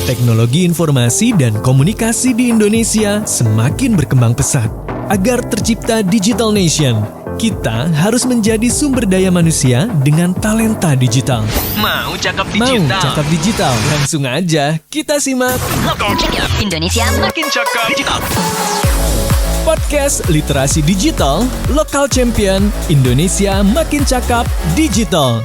Teknologi informasi dan komunikasi di Indonesia semakin berkembang pesat. Agar tercipta Digital Nation, kita harus menjadi sumber daya manusia dengan talenta digital. Mau cakap digital? Mau cakap digital? Langsung aja kita simak Indonesia makin cakap digital. Podcast Literasi Digital, Lokal Champion, Indonesia Makin Cakap Digital.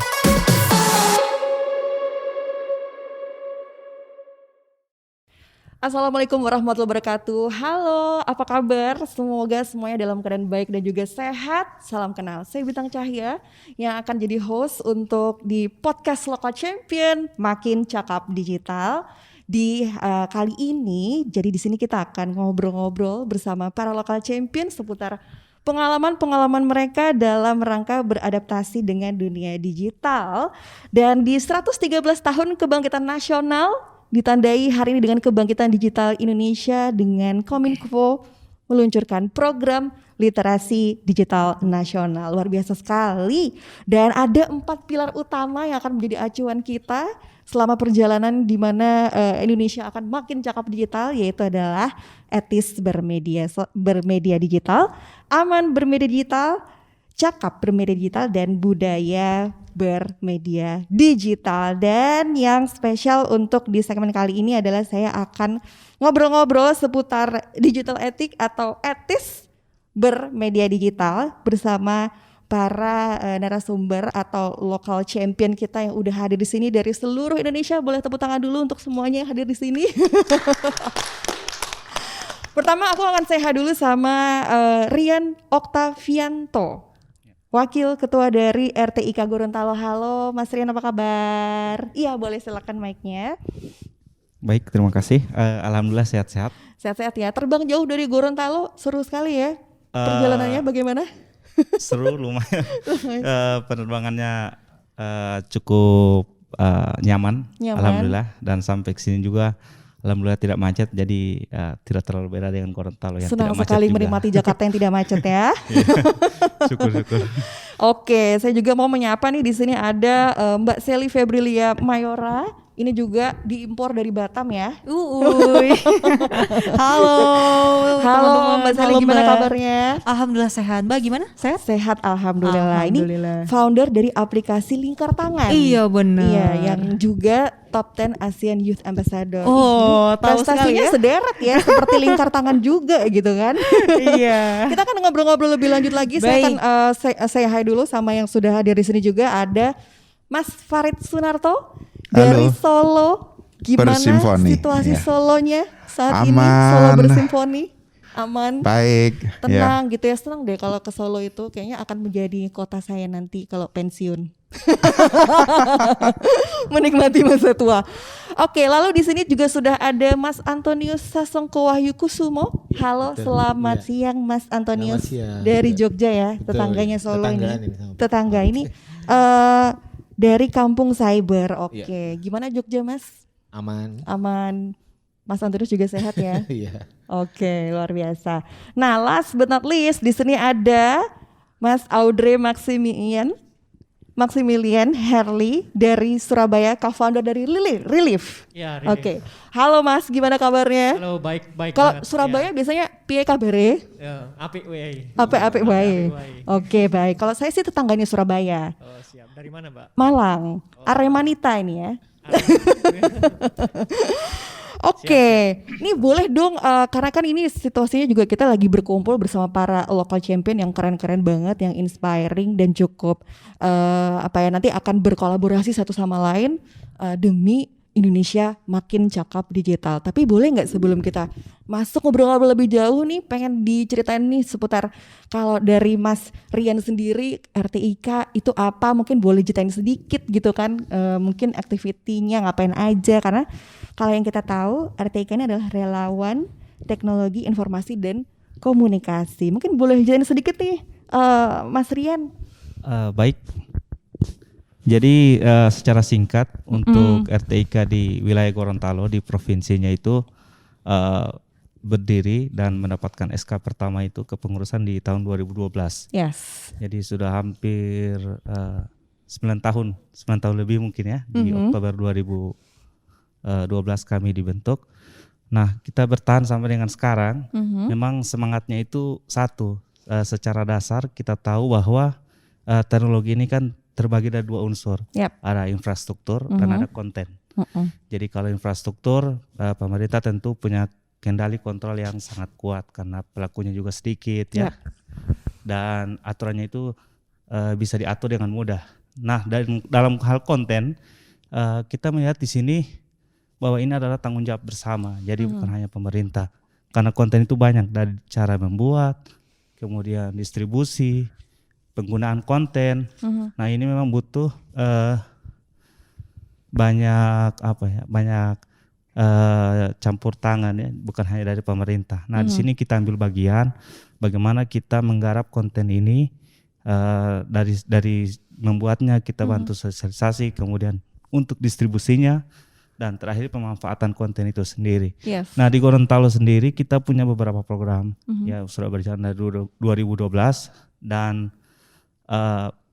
Assalamualaikum warahmatullahi wabarakatuh. Halo, apa kabar? Semoga semuanya dalam keadaan baik dan juga sehat. Salam kenal, saya Bintang Cahya yang akan jadi host untuk di podcast Lokal Champion Makin Cakap Digital. Di kali ini, jadi di sini kita akan ngobrol-ngobrol bersama para Lokal Champion seputar pengalaman-pengalaman mereka dalam rangka beradaptasi dengan dunia digital. Dan di 113 tahun kebangkitan nasional, ditandai hari ini dengan kebangkitan digital Indonesia dengan Kominfo meluncurkan program literasi digital nasional. Luar biasa sekali. Dan ada 4 pilar utama yang akan menjadi acuan kita selama perjalanan di mana Indonesia akan makin cakap digital, yaitu adalah etis bermedia digital, aman bermedia digital, cakap bermedia digital, dan budaya bermedia digital. Dan yang spesial untuk di segmen kali ini adalah saya akan ngobrol-ngobrol seputar digital etik atau etis bermedia digital bersama para narasumber atau lokal champion kita yang udah hadir di sini dari seluruh Indonesia. Boleh tepuk tangan dulu untuk semuanya yang hadir di sini. Pertama aku akan say hi dulu sama Rian Oktavianto, Wakil Ketua dari RTIK Gorontalo. Halo Mas Rian, apa kabar? Iya, boleh silakan mic-nya. Baik, terima kasih. Alhamdulillah sehat-sehat. Sehat-sehat ya. Terbang jauh dari Gorontalo, seru sekali ya. Perjalanannya bagaimana? Seru, lumayan. Penerbangannya cukup nyaman, alhamdulillah. Dan sampai sini juga alhamdulillah tidak macet, jadi tidak terlalu beda dengan Gorontalo yang senang tidak macet. Senang sekali menikmati Jakarta yang tidak macet ya. Syukur-syukur. Oke, saya juga mau menyapa nih, di sini ada Mbak Sally Febrilia Mayora. Ini juga diimpor dari Batam ya. Halo. Halo Mbak Sally, gimana kabarnya? Alhamdulillah sehat. Mbak gimana? Sehat? Sehat, alhamdulillah. Ini founder dari aplikasi Lingkar Tangan. Iya benar. Iya, yang juga Top 10 ASEAN Youth Ambassador. Oh, tahu sekali ya. Sederet ya, seperti Lingkar Tangan juga gitu kan. Iya. Kita akan ngobrol-ngobrol lebih lanjut lagi. Baik. Saya akan say hi dulu sama yang sudah hadir di sini juga. Ada Mas Farid Sunarto dari Solo. Gimana situasi Solonya saat ini? Solo bersimfoni. Aman. Baik. Tenang gitu ya. Senang deh kalau ke Solo itu, kayaknya akan menjadi kota saya nanti kalau pensiun. Menikmati masa tua. Oke, lalu di sini juga sudah ada Mas Antonius Sasongko Wahyu Kusumo. Halo, selamat siang Mas Antonius dari Jogja ya. Betul. Tetangganya Solo ini. Tetangga ini dari Kampung Cyber. Oke. Gimana Jogja Mas? Aman. Mas Antonius juga sehat ya? Iya. Oke, luar biasa. Nah, last but not least di sini ada Mas Audrey Maximilian Herli dari Surabaya, co-founder dari Relief. Ya, Relief. Oke. Halo Mas, gimana kabarnya? Halo, baik. Kalau Surabaya biasanya piye kabare? Ya, apik wae. Apik wae. Oke, baik. Kalau saya sih tetangganya Surabaya. Oh, siap. Dari mana, Mbak? Malang. Aremanita ini ya. Oke, ini boleh dong, karena kan ini situasinya juga kita lagi berkumpul bersama para local champion yang keren-keren banget, yang inspiring dan cukup nanti akan berkolaborasi satu sama lain demi Indonesia makin cakap digital. Tapi boleh nggak sebelum kita masuk ngobrol-ngobrol lebih jauh nih, pengen diceritain nih seputar kalau dari Mas Rian sendiri RTIK itu apa? Mungkin boleh ceritain sedikit gitu kan, mungkin aktivitinya ngapain aja, karena kalau yang kita tahu RTIK ini adalah relawan teknologi informasi dan komunikasi. Mungkin boleh ceritain sedikit nih Mas Rian. Baik. Jadi secara singkat untuk RTIK di wilayah Gorontalo di provinsinya itu berdiri dan mendapatkan SK pertama itu kepengurusan di tahun 2012. Yes. Jadi sudah hampir 9 tahun lebih mungkin ya. Di Oktober 2012 kami dibentuk. Nah, kita bertahan sampai dengan sekarang. Memang semangatnya itu satu. Secara dasar kita tahu bahwa teknologi ini kan terbagi dari 2 unsur. Ada infrastruktur dan ada konten. Jadi kalau infrastruktur, pemerintah tentu punya kendali kontrol yang sangat kuat karena pelakunya juga sedikit ya. Dan aturannya itu bisa diatur dengan mudah. Nah, dalam hal konten kita melihat di sini bahwa ini adalah tanggung jawab bersama. Jadi bukan hanya pemerintah. Karena konten itu banyak, dari cara membuat, kemudian distribusi, penggunaan konten. Nah, ini memang butuh banyak campur tangan ya, bukan hanya dari pemerintah. Nah, di sini kita ambil bagian bagaimana kita menggarap konten ini, dari membuatnya kita bantu sosialisasi, kemudian untuk distribusinya, dan terakhir pemanfaatan konten itu sendiri. Nah, di Gorontalo sendiri kita punya beberapa program ya, sudah berjalan dari 2012 dan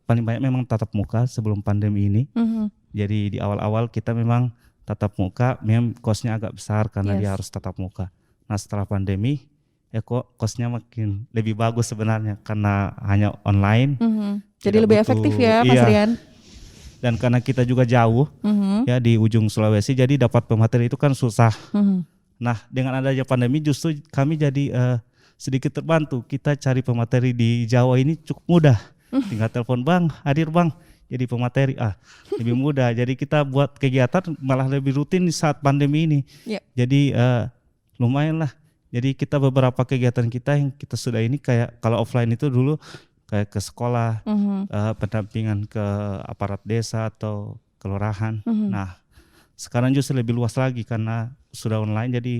paling banyak memang tatap muka sebelum pandemi ini. Jadi di awal-awal kita memang tatap muka, memang kosnya agak besar karena dia harus tatap muka. Nah, setelah pandemi ya kok kosnya makin lebih bagus sebenarnya karena hanya online. Jadi lebih efektif ya Mas Rian. Dan karena kita juga jauh ya di ujung Sulawesi, jadi dapat pemateri itu kan susah. Nah, dengan adanya pandemi justru kami jadi sedikit terbantu. Kita cari pemateri di Jawa ini cukup mudah. Tinggal telepon, "Bang, hadir Bang." Jadi pemateri lebih mudah. Jadi kita buat kegiatan malah lebih rutin di saat pandemi ini. Jadi lumayan lah. Jadi kita beberapa kegiatan kita yang kita sudah ini, kayak kalau offline itu dulu kayak ke sekolah, pendampingan ke aparat desa atau kelurahan. Nah, sekarang justru lebih luas lagi karena sudah online. Jadi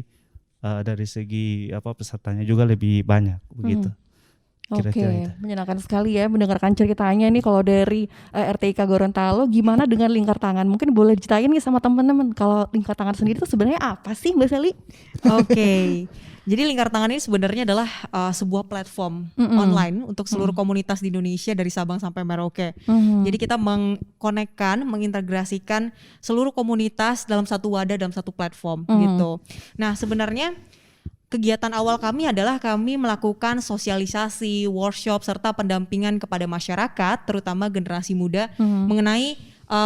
dari segi pesertanya juga lebih banyak begitu. Oke, menyenangkan sekali ya mendengarkan ceritanya nih. Kalau dari RTIK Gorontalo, gimana dengan lingkar tangan? Mungkin boleh diceritain nih sama teman-teman, kalau lingkar tangan sendiri itu sebenarnya apa sih Mbak Sally? Oke. Jadi lingkar tangan ini sebenarnya adalah sebuah platform online untuk seluruh komunitas di Indonesia dari Sabang sampai Merauke. Jadi kita mengkonekkan, mengintegrasikan seluruh komunitas dalam satu wadah, dalam satu platform gitu. Nah, sebenarnya kegiatan awal kami adalah kami melakukan sosialisasi, workshop, serta pendampingan kepada masyarakat, terutama generasi muda, mengenai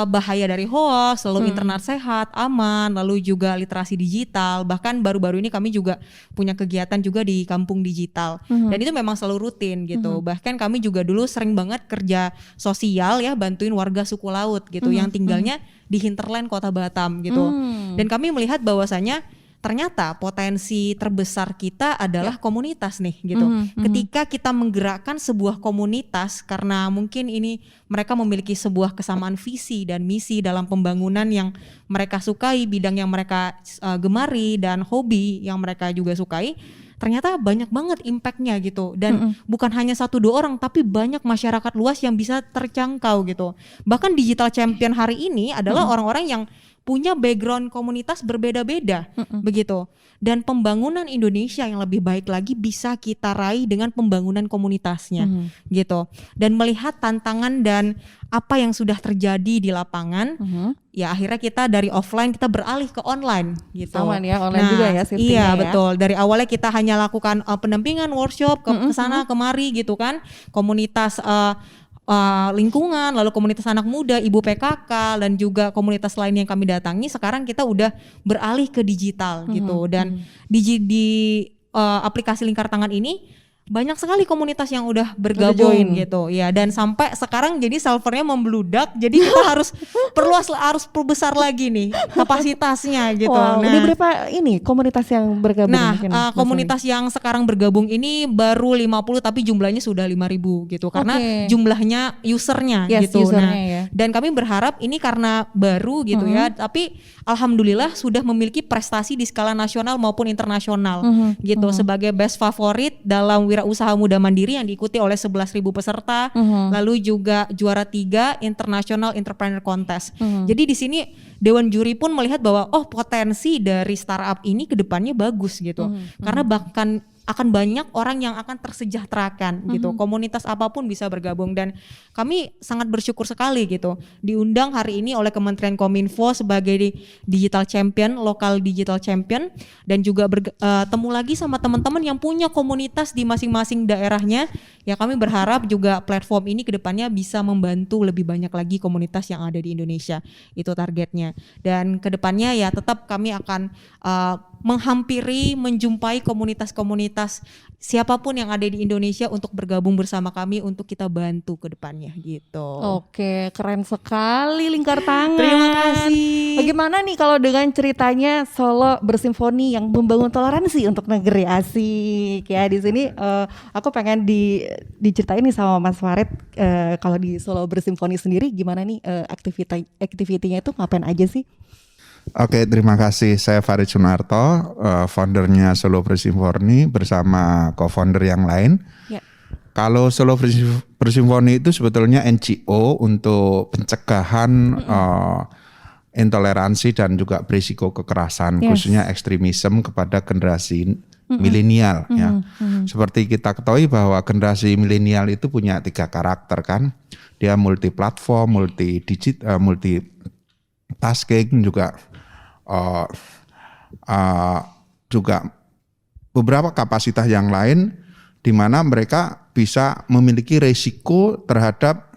bahaya dari hoax, lalu internet sehat, aman, lalu juga literasi digital. Bahkan baru-baru ini kami juga punya kegiatan juga di kampung digital. Dan itu memang selalu rutin gitu. Bahkan kami juga dulu sering banget kerja sosial ya, bantuin warga suku laut gitu yang tinggalnya di hinterland Kota Batam gitu. Dan kami melihat bahwasanya ternyata potensi terbesar kita adalah komunitas nih gitu. Ketika kita menggerakkan sebuah komunitas, karena mungkin ini mereka memiliki sebuah kesamaan visi dan misi dalam pembangunan yang mereka sukai, bidang yang mereka gemari, dan hobi yang mereka juga sukai, ternyata banyak banget impactnya gitu. Dan bukan hanya 1-2 orang, tapi banyak masyarakat luas yang bisa terjangkau gitu. Bahkan digital champion hari ini adalah orang-orang yang punya background komunitas berbeda-beda begitu. Dan pembangunan Indonesia yang lebih baik lagi bisa kita raih dengan pembangunan komunitasnya gitu. Dan melihat tantangan dan apa yang sudah terjadi di lapangan, ya akhirnya kita dari offline kita beralih ke online gitu. Aman ya, online juga ya shiftingnya. Iya betul. Dari awalnya kita hanya lakukan pendampingan, workshop ke sana kemari gitu kan. Komunitas lingkungan, lalu komunitas anak muda, ibu PKK, dan juga komunitas lain yang kami datangi. Sekarang kita udah beralih ke digital gitu. Dan di aplikasi lingkar tangan ini banyak sekali komunitas yang udah bergabung gitu ya, dan sampai sekarang jadi servernya membludak, jadi kita harus perbesar lagi nih kapasitasnya gitu. Wow, udah berapa ini komunitas yang bergabung? Nah, komunitas yang sekarang bergabung ini baru 50, tapi jumlahnya sudah 5.000 gitu, karena jumlahnya usernya gitu. Nah, dan kami berharap ini karena baru gitu ya, tapi alhamdulillah sudah memiliki prestasi di skala nasional maupun internasional gitu, sebagai best favorit dalam wirausaha muda mandiri yang diikuti oleh 11.000 peserta, lalu juga juara 3 International Entrepreneur Contest. Jadi di sini Dewan Juri pun melihat bahwa potensi dari startup ini ke depannya bagus gitu. Karena bahkan akan banyak orang yang akan tersejahterakan gitu. Komunitas apapun bisa bergabung dan kami sangat bersyukur sekali gitu diundang hari ini oleh Kementerian Kominfo sebagai digital champion, lokal digital champion, dan juga bertemu lagi sama teman-teman yang punya komunitas di masing-masing daerahnya. Ya kami berharap juga platform ini kedepannya bisa membantu lebih banyak lagi komunitas yang ada di Indonesia. Itu targetnya. Dan kedepannya ya tetap kami akan menghampiri, menjumpai komunitas-komunitas siapapun yang ada di Indonesia untuk bergabung bersama kami untuk kita bantu ke depannya gitu. Oke, keren sekali Lingkar Tangan. Terima kasih. Bagaimana nih kalau dengan ceritanya Solo Bersimfoni yang membangun toleransi untuk negeri? Asik ya. Di sini aku pengen diceritain nih sama Mas Farid, kalau di Solo Bersimfoni sendiri gimana nih aktivitinya itu ngapain aja sih? Oke, terima kasih. Saya Farid Sunarto, foundernya Solo Bersimfoni bersama co-founder yang lain. Ya. Kalau Solo Bersimfoni itu sebetulnya NGO untuk pencegahan intoleransi dan juga berisiko kekerasan, khususnya ekstremisme kepada generasi milenial. Ya. Seperti kita ketahui bahwa generasi milenial itu punya 3 karakter kan. Dia multi platform, multi digital, multi tasking juga beberapa kapasitas yang lain di mana mereka bisa memiliki resiko terhadap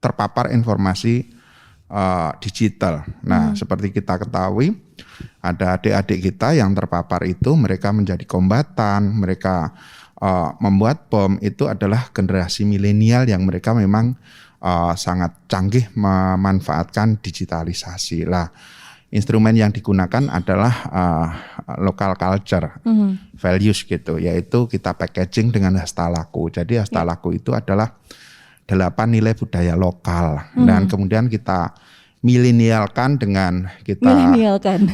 terpapar informasi digital. Nah, seperti kita ketahui ada adik-adik kita yang terpapar itu mereka menjadi kombatan, mereka membuat bom. Itu adalah generasi milenial yang mereka memang sangat canggih memanfaatkan digitalisasi. Lah, instrumen yang digunakan adalah local culture values gitu, yaitu kita packaging dengan hastalaku. Jadi hastalaku itu adalah 8 nilai budaya lokal dan kemudian kita milenialkan dengan kita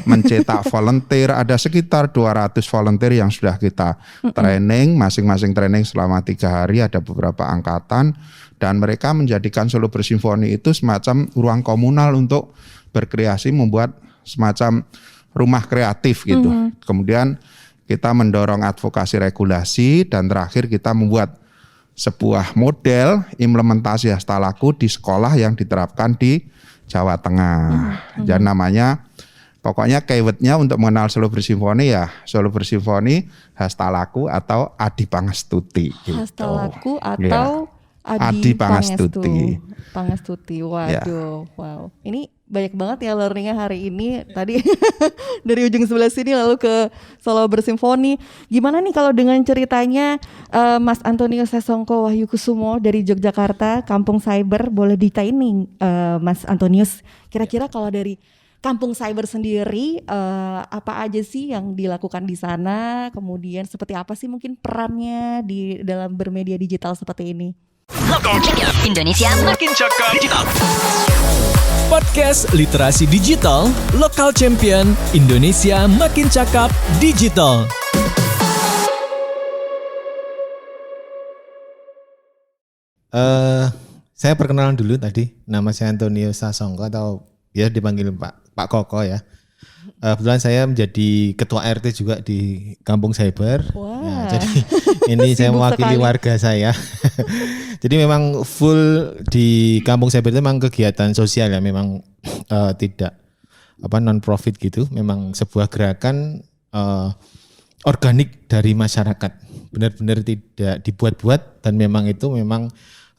mencetak volunteer. Ada sekitar 200 volunteer yang sudah kita training, masing-masing training selama 3 hari, ada beberapa angkatan, dan mereka menjadikan Solo Bersimfoni itu semacam ruang komunal untuk berkreasi, membuat semacam rumah kreatif gitu. Kemudian kita mendorong advokasi regulasi dan terakhir kita membuat sebuah model implementasi hastalaku di sekolah yang diterapkan di Jawa Tengah. Dan namanya pokoknya keywordnya untuk mengenal Solo Bersimfoni ya Solo Bersimfoni hastalaku atau Adi Pangestuti gitu. Hastalaku atau Adi Pangestuti. Waduh, wow. Ini banyak banget ya learningnya hari ini. Tadi dari ujung sebelah sini lalu ke Solo Bersimfoni. Gimana nih kalau dengan ceritanya Mas Antonius Sesongko Wahyukusumo dari Yogyakarta, Kampung Cyber, boleh diceritain nih Mas Antonius. Kira-kira kalau dari Kampung Cyber sendiri apa aja sih yang dilakukan di sana? Kemudian seperti apa sih mungkin perannya di dalam bermedia digital seperti ini? Indonesia makin cakep digital. Podcast Literasi Digital, Lokal Champion, Indonesia Makin Cakap Digital. Saya perkenalan dulu tadi, nama saya Antonius Sesongko atau ya dipanggil Pak Koko ya. Kebetulan saya menjadi ketua RT juga di Kampung Cyber. Wah. Ya, jadi ini saya mewakili warga saya. Jadi memang full di Kampung Cyber itu memang kegiatan sosial ya, memang tidak non profit gitu, memang sebuah gerakan organik dari masyarakat. Benar-benar tidak dibuat-buat dan memang itu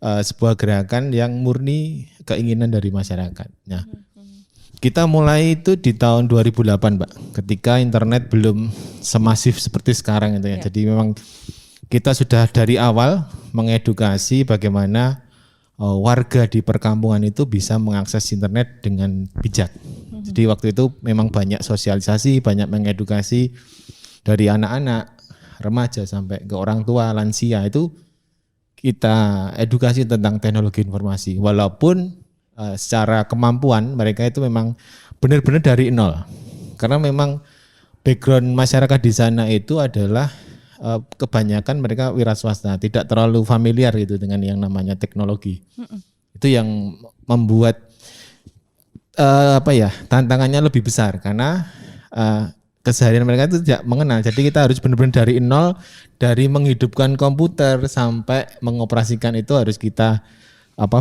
sebuah gerakan yang murni keinginan dari masyarakat. Nah, kita mulai itu di tahun 2008, Mbak, ketika internet belum semasif seperti sekarang itu ya. Jadi memang kita sudah dari awal mengedukasi bagaimana warga di perkampungan itu bisa mengakses internet dengan bijak. Jadi waktu itu memang banyak sosialisasi, banyak mengedukasi dari anak-anak, remaja sampai ke orang tua, lansia, itu kita edukasi tentang teknologi informasi. Walaupun secara kemampuan mereka itu memang benar-benar dari nol, karena memang background masyarakat di sana itu adalah kebanyakan mereka wira swasta, tidak terlalu familiar gitu dengan yang namanya teknologi. Itu yang membuat tantangannya lebih besar, karena keseharian mereka itu tidak mengenal. Jadi kita harus benar-benar dari nol, dari menghidupkan komputer sampai mengoperasikan itu harus kita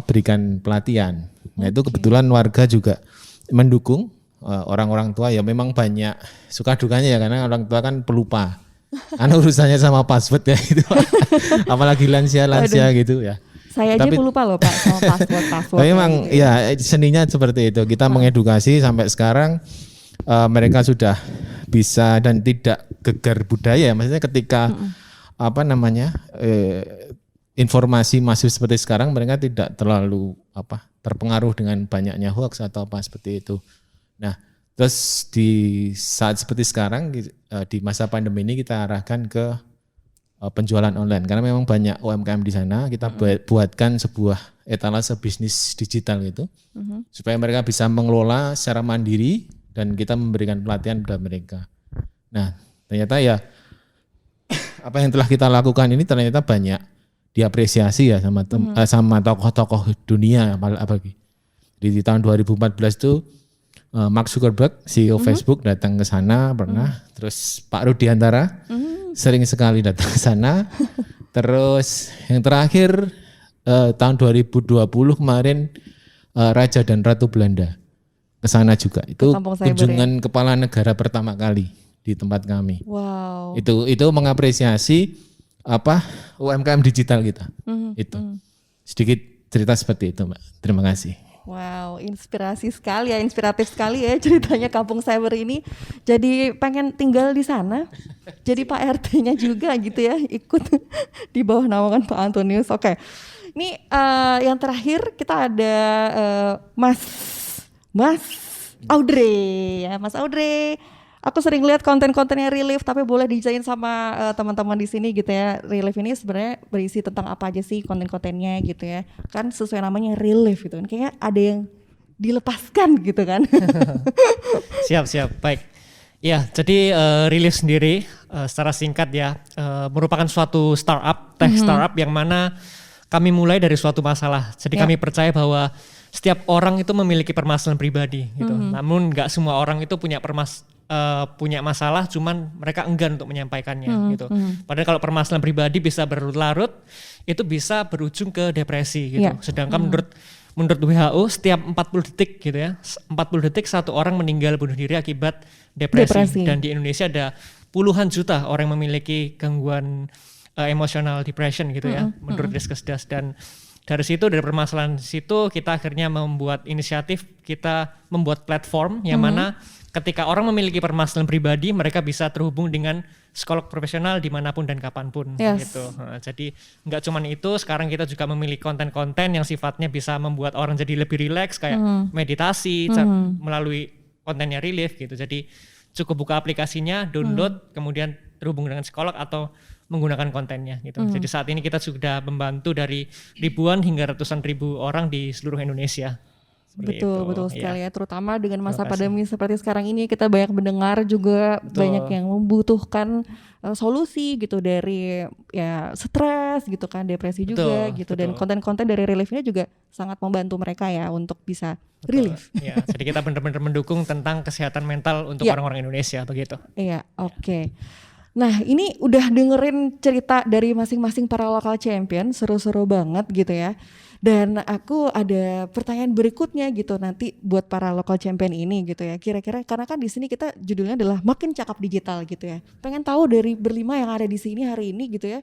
berikan pelatihan. Nah itu kebetulan warga juga mendukung, orang-orang tua ya memang banyak suka dukanya ya karena orang tua kan pelupa. Karena urusannya sama password ya itu. Apalagi lansia gitu ya. Saya aja pelupa loh Pak sama password. Tapi memang ya seninya seperti itu. Kita mengedukasi sampai sekarang mereka sudah bisa dan tidak gegar budaya. Maksudnya ketika informasi masif seperti sekarang mereka tidak terlalu terpengaruh dengan banyaknya hoax atau apa seperti itu. Nah, terus di saat seperti sekarang di masa pandemi ini kita arahkan ke penjualan online karena memang banyak UMKM di sana. Kita buatkan sebuah etalase bisnis digital gitu supaya mereka bisa mengelola secara mandiri dan kita memberikan pelatihan kepada mereka. Nah, ternyata ya apa yang telah kita lakukan ini ternyata banyak diapresiasi ya sama tokoh-tokoh dunia apalagi. Di tahun 2014 itu Mark Zuckerberg, CEO Facebook datang ke sana pernah. Terus Pak Rudiantara sering sekali datang ke sana. Terus yang terakhir tahun 2020 kemarin Raja dan Ratu Belanda ke sana juga. Itu kunjungan kepala negara pertama kali di tempat kami. Wow. Itu mengapresiasi UMKM digital kita. Sedikit cerita seperti itu, Mbak. Terima kasih. Wow, inspiratif sekali ya ceritanya Kampung Cyber ini. Jadi pengen tinggal di sana. Jadi Pak RT-nya juga gitu ya, ikut di bawah naungan Pak Antonius. Oke. Ini yang terakhir kita ada Mas Audrey ya, Mas Audrey. Aku sering lihat konten-kontennya Relief, tapi boleh dijelasin sama teman-teman di sini gitu ya. Relief ini sebenarnya berisi tentang apa aja sih konten-kontennya gitu ya. Kan sesuai namanya Relief gitu kan. Kayaknya ada yang dilepaskan gitu kan. Siap, baik. Ya, jadi Relief sendiri secara singkat ya merupakan suatu startup, tech startup yang mana kami mulai dari suatu masalah. Jadi kami percaya bahwa setiap orang itu memiliki permasalahan pribadi gitu. Namun nggak semua orang itu punya masalah, cuman mereka enggan untuk menyampaikannya gitu. Padahal kalau permasalahan pribadi bisa berlarut, itu bisa berujung ke depresi gitu. Sedangkan menurut WHO setiap 40 detik gitu ya, 40 detik satu orang meninggal bunuh diri akibat depresi. Dan di Indonesia ada puluhan juta orang yang memiliki gangguan emosional depression gitu ya, menurut Riskesdas. Dan dari situ, dari permasalahan situ kita akhirnya membuat inisiatif, kita membuat platform yang mana ketika orang memiliki permasalahan pribadi, mereka bisa terhubung dengan psikolog profesional dimanapun dan kapanpun gitu. Jadi nggak cuma itu, sekarang kita juga memiliki konten-konten yang sifatnya bisa membuat orang jadi lebih rileks, kayak meditasi melalui kontennya Relief gitu. Jadi cukup buka aplikasinya, download, kemudian terhubung dengan psikolog atau menggunakan kontennya gitu. Jadi saat ini kita sudah membantu dari ribuan hingga ratusan ribu orang di seluruh Indonesia. Betul sekali ya, terutama dengan masa pandemi seperti sekarang ini kita banyak mendengar juga banyak yang membutuhkan solusi gitu dari ya stres gitu kan, depresi juga gitu. Dan konten-konten dari Relief ini juga sangat membantu mereka ya untuk bisa relief. Ya, jadi kita benar-benar mendukung tentang kesehatan mental untuk orang-orang Indonesia begitu. Iya, oke. Nah ini udah dengerin cerita dari masing-masing para local champion, seru-seru banget gitu ya. Dan aku ada pertanyaan berikutnya gitu nanti buat para local champion ini gitu ya. Kira-kira karena kan di sini kita judulnya adalah makin cakap digital gitu ya. Pengen tahu dari berlima yang ada di sini hari ini gitu ya.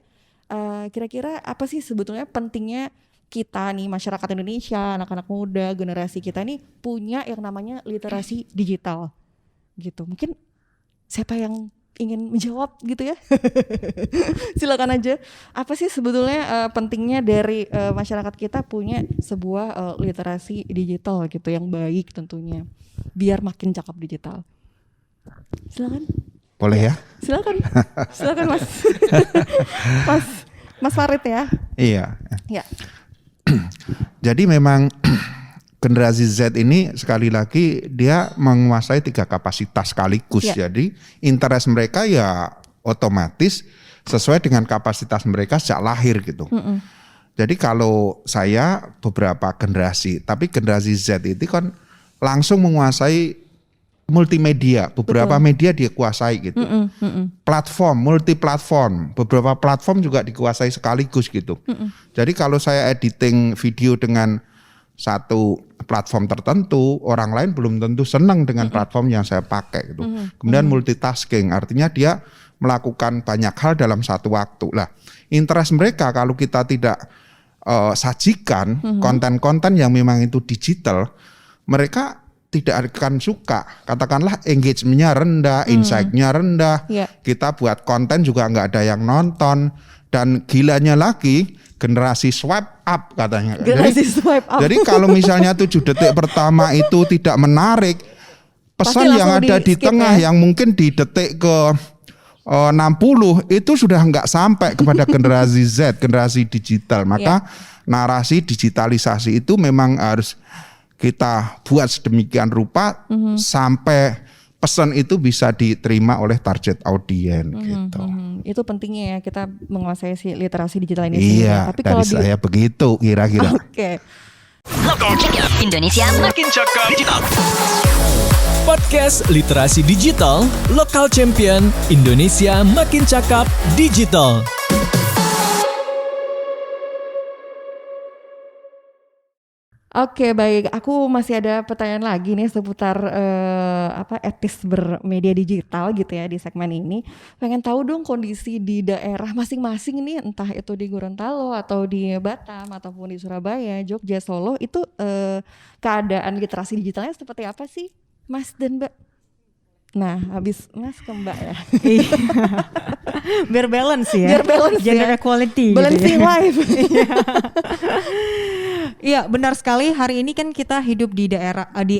Kira-kira apa sih sebetulnya pentingnya kita nih masyarakat Indonesia, anak-anak muda, generasi kita nih punya yang namanya literasi digital gitu. Mungkin siapa yang ingin menjawab gitu ya? Silakan aja. Apa sih sebetulnya pentingnya dari masyarakat kita punya sebuah literasi digital gitu yang baik tentunya, biar makin cakap digital. Silakan. Boleh ya? Silakan Mas. Mas Farid ya. Iya. Ya. Jadi memang generasi Z ini sekali lagi dia menguasai 3 kapasitas sekaligus. Jadi interest mereka ya otomatis sesuai dengan kapasitas mereka sejak lahir gitu. Jadi kalau saya beberapa generasi, tapi generasi Z itu kan langsung menguasai multimedia, beberapa media dia kuasai gitu. Platform, multi platform, beberapa platform juga dikuasai sekaligus gitu. Jadi kalau saya editing video dengan satu platform tertentu, orang lain belum tentu senang dengan platform yang saya pakai gitu. Kemudian multitasking, artinya dia melakukan banyak hal dalam satu waktu. Lah, interest mereka kalau kita tidak sajikan konten-konten yang memang itu digital, mereka tidak akan suka. Katakanlah engagement-nya rendah, insight-nya rendah. Kita buat konten juga nggak ada yang nonton. Dan gilanya lagi generasi swipe up katanya. Jadi kalau misalnya 7 detik pertama itu tidak menarik, pesan yang ada di tengah yang mungkin di detik ke 60 itu sudah nggak sampai kepada generasi Z, generasi digital. Maka narasi digitalisasi itu memang harus kita buat sedemikian rupa sampai pesan itu bisa diterima oleh target audiens gitu. Itu pentingnya ya kita menguasai si literasi digital ini sendiri. Tapi dari saya begitu kira-kira. Oke. Indonesia makin cakep digital. Podcast Literasi Digital, Lokal Champion, Indonesia makin cakep digital. Oke, baik. Aku masih ada pertanyaan lagi nih seputar etis bermedia digital gitu ya di segmen ini. Pengen tahu dong kondisi di daerah masing-masing nih, entah itu di Gorontalo atau di Batam ataupun di Surabaya, Jogja, Solo, itu keadaan literasi digitalnya seperti apa sih, Mas dan Mbak? Nah, habis Mas ke Mbak ya. Biar balance ya. Biar balance gender ya. equality. Balancing gitu ya. life. Iya, benar sekali. Hari ini kan kita hidup di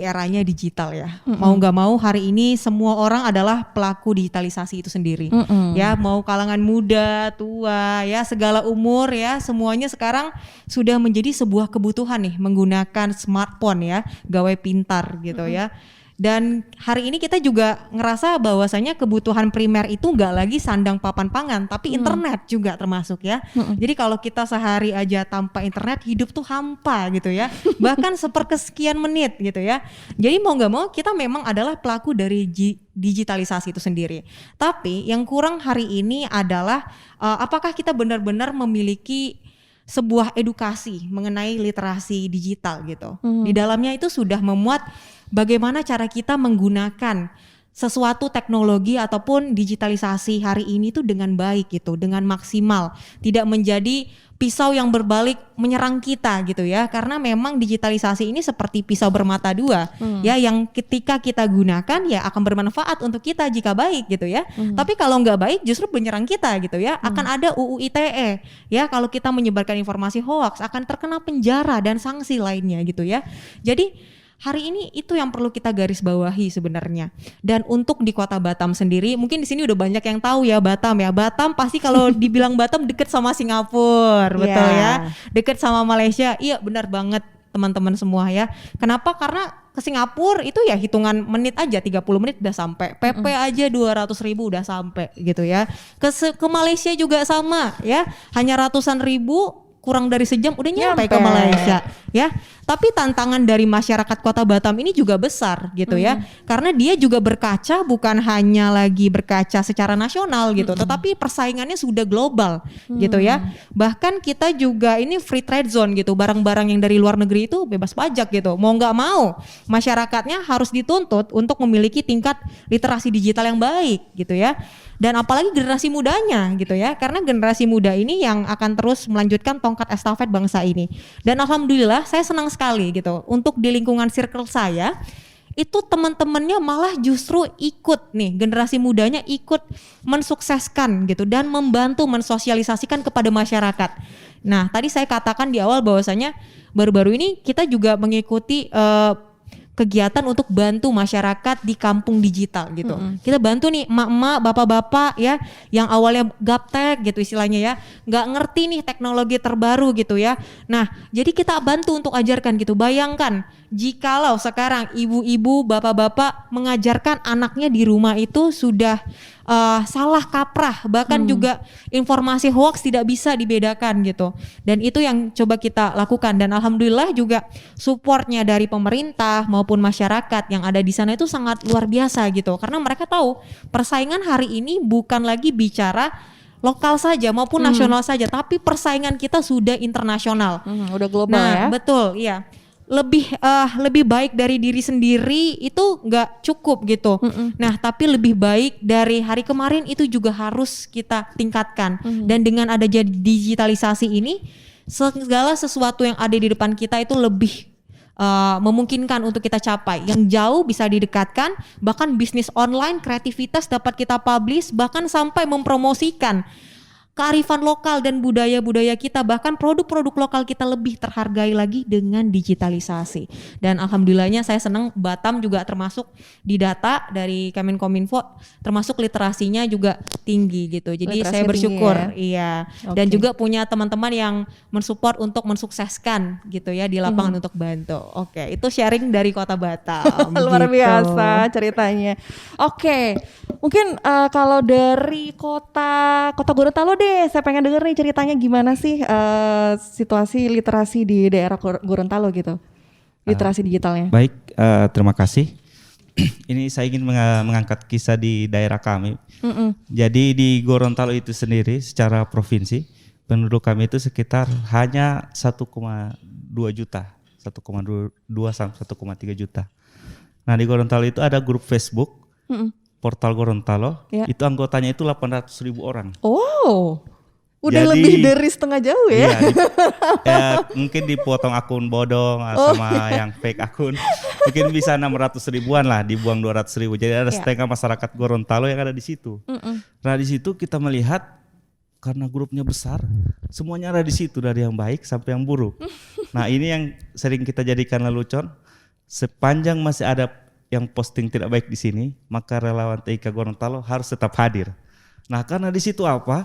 eranya digital ya. Mau nggak mau hari ini semua orang adalah pelaku digitalisasi itu sendiri. Ya, mau kalangan muda, tua, ya segala umur ya, semuanya sekarang sudah menjadi sebuah kebutuhan nih menggunakan smartphone ya, gawai pintar gitu ya. Dan hari ini kita juga ngerasa bahwasanya kebutuhan primer itu nggak lagi sandang papan pangan, tapi internet juga termasuk ya. Jadi kalau kita sehari aja tanpa internet, hidup tuh hampa gitu ya. Bahkan seperkesekian menit gitu ya. Jadi mau nggak mau kita memang adalah pelaku dari digitalisasi itu sendiri. Tapi yang kurang hari ini adalah apakah kita benar-benar memiliki sebuah edukasi mengenai literasi digital gitu. Di dalamnya itu sudah memuat bagaimana cara kita menggunakan sesuatu teknologi ataupun digitalisasi hari ini tuh dengan baik gitu, dengan maksimal, tidak menjadi pisau yang berbalik menyerang kita gitu ya, karena memang digitalisasi ini seperti pisau bermata dua ya, yang ketika kita gunakan ya akan bermanfaat untuk kita jika baik gitu ya, tapi kalau nggak baik justru menyerang kita gitu ya. Akan ada UU ITE ya, kalau kita menyebarkan informasi hoax akan terkena penjara dan sanksi lainnya gitu ya. Jadi hari ini itu yang perlu kita garis bawahi sebenarnya. Dan untuk di Kota Batam sendiri, mungkin di sini udah banyak yang tahu ya Batam ya. Batam pasti kalau dibilang Batam deket sama Singapura, betul ya. Deket sama Malaysia, iya benar banget teman-teman semua ya. Kenapa? Karena ke Singapura itu ya hitungan menit aja, 30 menit udah sampai. PP aja 200.000 udah sampai gitu ya. Ke Malaysia juga sama ya, hanya ratusan ribu, kurang dari sejam udah nyampe ke Malaysia ya. Tapi tantangan dari masyarakat Kota Batam ini juga besar gitu ya, karena dia juga berkaca bukan hanya lagi berkaca secara nasional gitu, tetapi persaingannya sudah global gitu ya. Bahkan kita juga ini free trade zone gitu, barang-barang yang dari luar negeri itu bebas pajak gitu. Mau nggak mau masyarakatnya harus dituntut untuk memiliki tingkat literasi digital yang baik gitu ya. Dan apalagi generasi mudanya gitu ya, karena generasi muda ini yang akan terus melanjutkan tongkat estafet bangsa ini. Dan alhamdulillah saya senang sekali gitu, untuk di lingkungan circle saya itu teman-temannya malah justru ikut nih, generasi mudanya ikut mensukseskan gitu dan membantu mensosialisasikan kepada masyarakat. Nah tadi saya katakan di awal bahwasanya baru-baru ini kita juga mengikuti kegiatan untuk bantu masyarakat di kampung digital gitu. Kita bantu nih emak-emak, bapak-bapak ya, yang awalnya gaptek gitu istilahnya ya, nggak ngerti nih teknologi terbaru gitu ya. Nah, jadi kita bantu untuk ajarkan gitu. Bayangkan jikalau sekarang ibu-ibu, bapak-bapak mengajarkan anaknya di rumah itu sudah salah kaprah, bahkan juga informasi hoax tidak bisa dibedakan gitu. Dan itu yang coba kita lakukan, dan alhamdulillah juga supportnya dari pemerintah maupun ataupun masyarakat yang ada di sana itu sangat luar biasa gitu. Karena mereka tahu persaingan hari ini bukan lagi bicara lokal saja maupun nasional saja, tapi persaingan kita sudah internasional. Udah global ya. Betul, iya. Lebih baik dari diri sendiri itu nggak cukup gitu. Nah, tapi lebih baik dari hari kemarin itu juga harus kita tingkatkan. Dan dengan ada digitalisasi ini, segala sesuatu yang ada di depan kita itu lebih memungkinkan untuk kita capai. Yang jauh bisa didekatkan, bahkan bisnis online, kreativitas dapat kita publish, bahkan sampai mempromosikan kearifan lokal dan budaya-budaya kita, bahkan produk-produk lokal kita lebih terhargai lagi dengan digitalisasi. Dan alhamdulillahnya saya senang Batam juga termasuk di data dari Kemenkominfo, termasuk literasinya juga tinggi gitu. Jadi Literasi saya bersyukur, tinggi ya? iya. Dan juga punya teman-teman yang mensupport untuk mensukseskan gitu ya di lapangan untuk bantu. Oke, itu sharing dari Kota Batam. Luar gitu. biasa ceritanya. Oke, mungkin kalau dari kota Gorontalo deh, saya pengen denger nih ceritanya gimana sih situasi literasi di daerah Gorontalo gitu, literasi digitalnya. Baik, terima kasih. Ini saya ingin mengangkat kisah di daerah kami. Jadi di Gorontalo itu sendiri secara provinsi penduduk kami itu sekitar hanya 1,2 juta, 1,2 sampai 1,3 juta. Nah di Gorontalo itu ada grup Facebook. Portal Gorontalo, itu anggotanya itu 800.000 orang. Oh, udah Jadi, lebih dari setengah jauh ya? Iya, mungkin dipotong akun bodong sama yang fake akun, mungkin bisa 600 ribuan lah, dibuang 200.000. Jadi ada setengah masyarakat Gorontalo yang ada di situ. Nah di situ kita melihat karena grupnya besar, semuanya ada di situ dari yang baik sampai yang buruk. Nah ini yang sering kita jadikan lelucon, sepanjang masih ada yang posting tidak baik di sini, maka relawan TIK Gorontalo harus tetap hadir. Nah, karena di situ apa?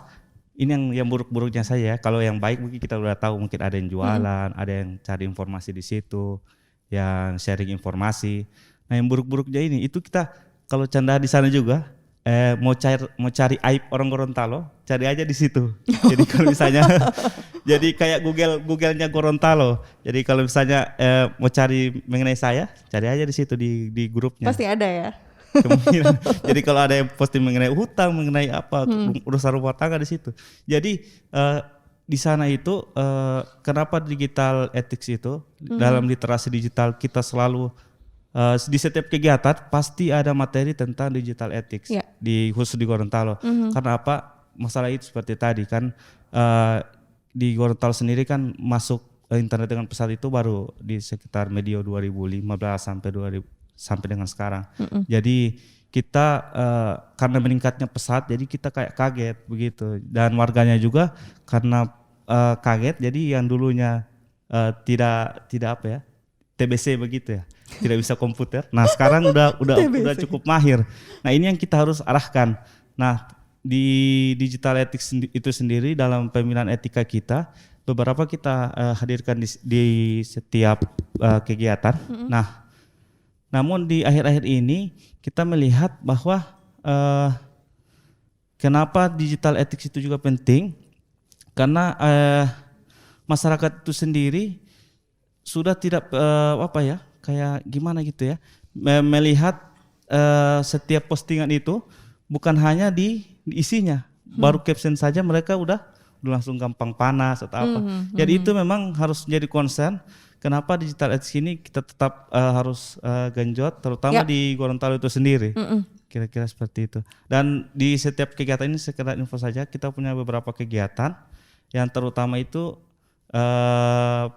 Ini yang buruk-buruknya saya. Kalau yang baik mungkin kita udah tahu, mungkin ada yang jualan, ada yang cari informasi di situ, yang sharing informasi. Nah, yang buruk-buruknya ini itu kita kalau canda di sana juga mau cari aib orang Gorontalo, cari aja di situ. Jadi kalau misalnya jadi kayak Google-nya Gorontalo. Jadi kalau misalnya mau cari mengenai saya, cari aja di situ di grupnya. Pasti ada ya. Kemungkinan. Jadi kalau ada yang posting mengenai hutang, mengenai apa, urusan rumah tangga di situ. Jadi di sana itu kenapa digital ethics itu dalam literasi digital kita selalu di setiap kegiatan pasti ada materi tentang digital ethics khusus di Gorontalo. Karena apa? Masalah itu seperti tadi kan di Gorontalo sendiri kan masuk internet dengan pesat itu baru di sekitar medio 2015 sampai dengan sekarang. Jadi kita karena meningkatnya pesat, jadi kita kayak kaget begitu. Dan warganya juga karena kaget, jadi yang dulunya tidak apa ya, TBC begitu ya, tidak bisa komputer. Nah sekarang udah cukup mahir. Nah ini yang kita harus arahkan. Nah di digital ethics itu sendiri dalam pemilihan etika kita beberapa kita hadirkan di setiap kegiatan. Nah namun di akhir-akhir ini kita melihat bahwa kenapa digital ethics itu juga penting, karena masyarakat itu sendiri sudah tidak kayak gimana gitu ya, melihat setiap postingan itu bukan hanya di isinya, baru caption saja mereka udah langsung gampang panas atau apa. Jadi itu memang harus jadi concern. Kenapa digital ethics ini kita tetap harus genjot, terutama di Gorontalo itu sendiri. Kira-kira seperti itu. Dan di setiap kegiatan ini sekedar info saja, kita punya beberapa kegiatan yang terutama itu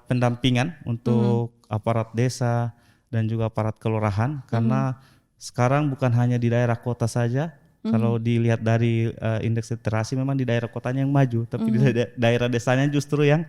pendampingan untuk aparat desa dan juga aparat kelurahan, karena sekarang bukan hanya di daerah kota saja. Kalau dilihat dari indeks literasi memang di daerah kotanya yang maju, tapi di daerah desanya justru yang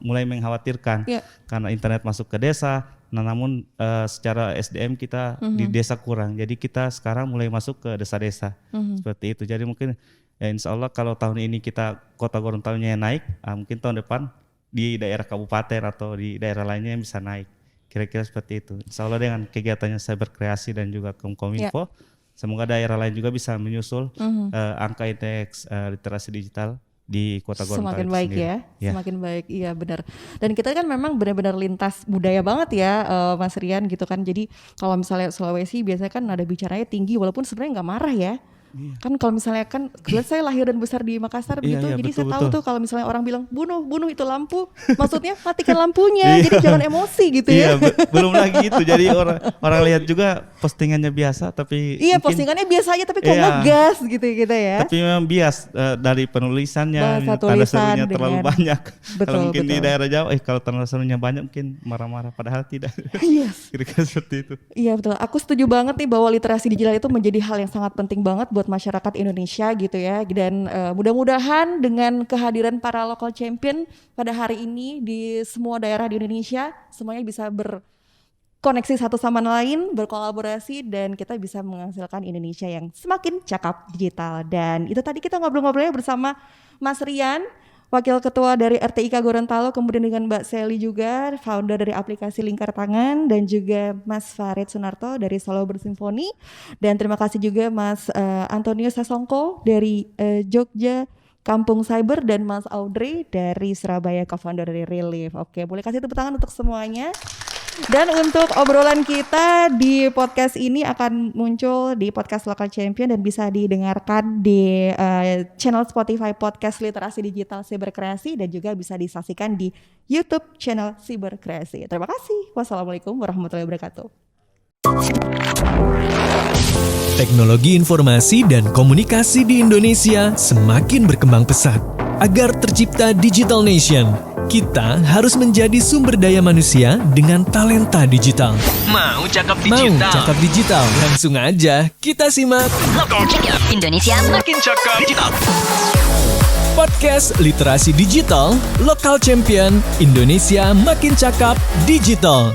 mulai mengkhawatirkan karena internet masuk ke desa. Nah, namun secara SDM kita di desa kurang, jadi kita sekarang mulai masuk ke desa-desa seperti itu. Jadi mungkin ya insya Allah kalau tahun ini kita kota Gorontalo-nya naik, mungkin tahun depan di daerah kabupaten atau di daerah lainnya yang bisa naik. Kira-kira seperti itu. Insya Allah dengan kegiatannya saya berkreasi dan juga Kominfo, semoga daerah lain juga bisa menyusul angka indeks literasi digital di Kota Gorontalo semakin itu baik sendiri. ya, semakin baik, iya benar. Dan kita kan memang benar-benar lintas budaya banget ya, Mas Rian gitu kan. Jadi kalau misalnya Sulawesi biasanya kan nada bicaranya tinggi, walaupun sebenarnya nggak marah ya. Kan kalau misalnya kan kebetulan saya lahir dan besar di Makassar gitu, jadi betul, saya tahu tuh kalau misalnya orang bilang bunuh itu lampu, maksudnya matikan lampunya, jadi jangan emosi gitu ya. Belum lagi itu, jadi orang lihat juga postingannya biasa tapi iya mungkin, postingannya biasa aja tapi kok ngegas gitu ya. Tapi memang bias dari penulisannya, Bahasa tanda tulisan serunya terlalu dengan- banyak. Betul, Kalau mungkin di betul. daerah Jawa, kalau tanda serunya banyak mungkin marah-marah, padahal tidak. Yes. Kira-kira seperti itu. Iya betul, aku setuju banget nih bahwa literasi digital itu menjadi hal yang sangat penting banget buat masyarakat Indonesia gitu ya. Dan mudah-mudahan dengan kehadiran para local champion pada hari ini di semua daerah di Indonesia, semuanya bisa berkoneksi satu sama lain, berkolaborasi, dan kita bisa menghasilkan Indonesia yang semakin cakap digital. Dan itu tadi kita ngobrol-ngobrolnya bersama Mas Rian, Wakil Ketua dari RTIK Gorontalo, kemudian dengan Mbak Sally juga, founder dari aplikasi Lingkar Tangan, dan juga Mas Farid Sunarto dari Solo Bersimfoni. Dan terima kasih juga Mas Antonio Sasongko dari Jogja Kampung Cyber, dan Mas Audrey dari Surabaya, co-founder dari Relief. Oke, boleh kasih tepuk tangan untuk semuanya. Dan untuk obrolan kita di podcast ini akan muncul di podcast Local Champion dan bisa didengarkan di channel Spotify Podcast Literasi Digital Siberkreasi, dan juga bisa disaksikan di YouTube channel Siberkreasi. Terima kasih. Wassalamualaikum warahmatullahi wabarakatuh. Teknologi informasi dan komunikasi di Indonesia semakin berkembang pesat. Agar tercipta Digital Nation, kita harus menjadi sumber daya manusia dengan talenta digital. Mau cakap Mau digital? cakap digital? Langsung aja kita simak Local Check Indonesia makin cakap digital. podcast Literasi Digital Local Champion Indonesia Makin Cakap Digital.